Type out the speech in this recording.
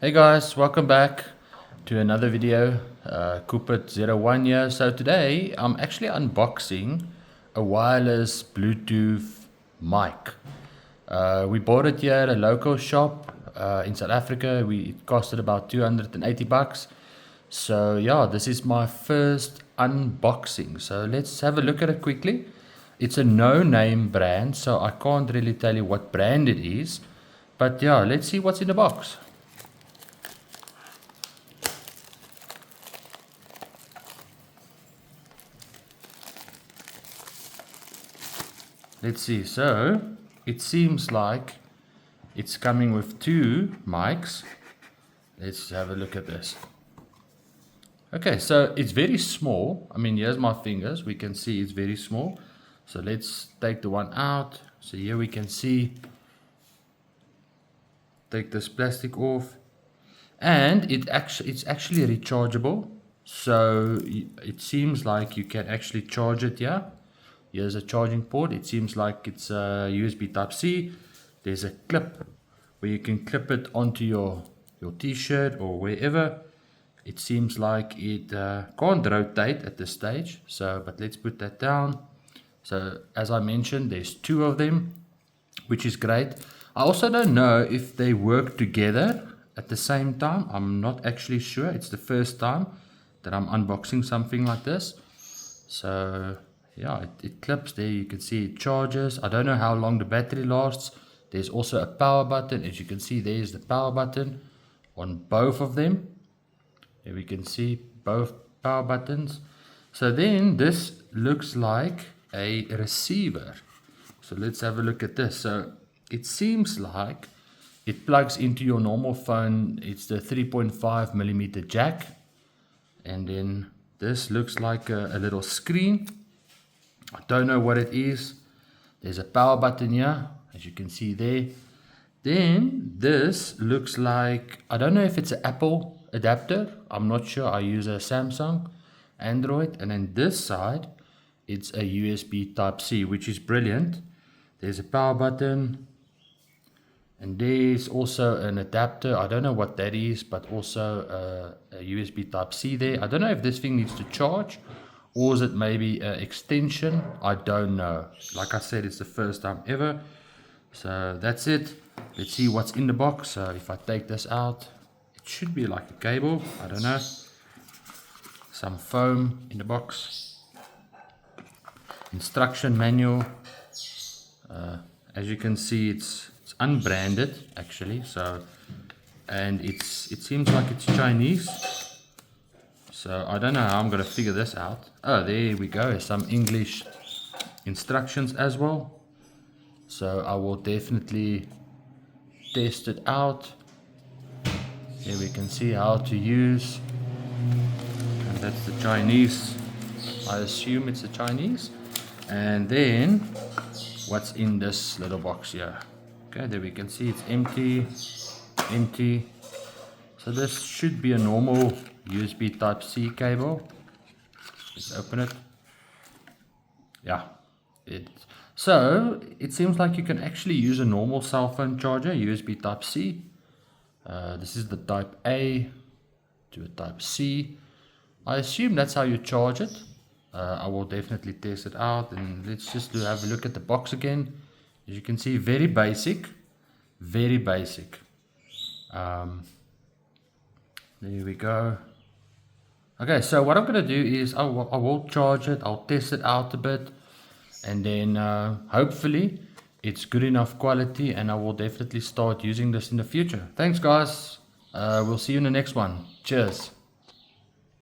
Hey guys, welcome back to another video. Coopert01 here. So today I'm actually unboxing a wireless Bluetooth mic. We bought it here at a local shop in South Africa. It costed about 280 bucks. So yeah, this is my first unboxing. So let's have a look at it quickly. It's a no-name brand, so I can't really tell you what brand it is. But yeah, let's see what's in the box. Let's see, so it seems like it's coming with two mics. Let's have a look at this. Okay, so it's very small. I mean, here's my fingers. We can see it's very small. So let's take the one out. So here we can see, take this plastic off. And it's actually rechargeable. So it seems like you can actually charge it here. Here's a charging port. It seems like it's a USB Type-C. There's a clip where you can clip it onto your t-shirt or wherever. It seems like it can't rotate at this stage. But let's put that down. So as I mentioned, there's two of them, which is great. I also don't know if they work together at the same time. I'm not actually sure. It's the first time that I'm unboxing something like this. So yeah, it clips there. You can see it charges. I don't know how long the battery lasts. There's also a power button. As you can see, there's the power button on both of them. Here we can see both power buttons. So then this looks like a receiver. So let's have a look at this. So it seems like it plugs into your normal phone. It's the 3.5 millimeter jack. And then this looks like a little screen. I don't know what it is. There's a power button here, as you can see there. Then this looks like, I don't know if it's an Apple adapter. I'm not sure. I use a Samsung Android. And then this side, it's a USB Type-C, which is brilliant. There's a power button. And there's also an adapter. I don't know what that is, but also a USB Type-C there. I don't know if this thing needs to charge, or is it maybe an extension? I don't know. Like I said, it's the first time ever. So that's it. Let's see what's in the box. So if I take this out, it should be like a cable. I don't know. Some foam in the box. Instruction manual. As you can see, it's unbranded actually. So, and it seems like it's Chinese. So I don't know how I'm going to figure this out. Oh, there we go. Some English instructions as well. So I will definitely test it out. Here we can see how to use. And that's the Chinese. I assume it's the Chinese. And then what's in this little box here? Okay, there we can see it's empty. Empty. So this should be a normal USB Type-C cable. Let's open it. Yeah. So it seems like you can actually use a normal cell phone charger, USB Type-C. This is the Type A to a Type-C. I assume that's how you charge it. I will definitely test it out, and let's just have a look at the box again. As you can see, very basic. Very basic. There we go. Okay, so what I'm going to do is I will charge it. I'll test it out a bit. And then hopefully it's good enough quality, and I will definitely start using this in the future. Thanks guys. We'll see you in the next one. Cheers.